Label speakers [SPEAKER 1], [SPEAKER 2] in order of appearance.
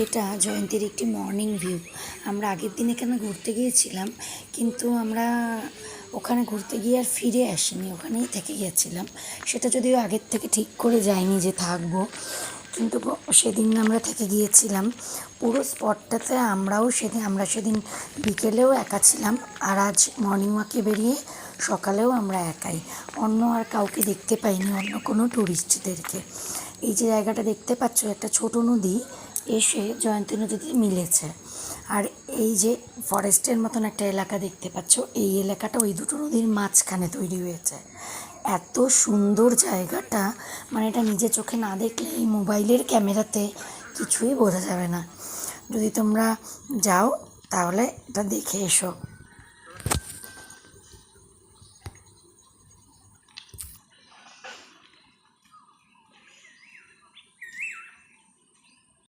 [SPEAKER 1] এটা জয়ন্তীর একটি morning view. আমরা আগের দিন এখানে ঘুরতে গিয়েছিলাম, কিন্তু আমরা ওখানে ঘুরতে গিয়ে আর ফিরে আসিনি, ওখানেই থেকে গিয়েছিলাম। সেটা যদিও আগের থেকে ঠিক করে যাইনি যে থাকবো, কিন্তু সেদিন আমরা থেকে গিয়েছিলাম। পুরো স্পটটাতে আমরা সেদিন বিকেলেও একা ছিলাম, আর আজ মর্নিং ওয়াকে বেরিয়ে সকালেও আমরা একাই। অন্য আর কাউকে দেখতে পাইনি, অন্য কোনো টুরিস্টদেরকে। এই যে জায়গাটা দেখতে পাচ্ছ, একটা ছোট নদী এসে জয়ন্তী নদীতে মিলেছে। আর এই যে ফরেস্টের মতন একটা এলাকা দেখতে পাচ্ছ, এই এলাকাটা ওই দুটো নদীর মাঝখানে তৈরি হয়েছে। এত সুন্দর জায়গাটা, মানে এটা নিজে চোখে না দেখলে এই মোবাইলের ক্যামেরাতে কিছুই বোঝা যাবে না। যদি তোমরা যাও তাহলে এটা দেখে এসো।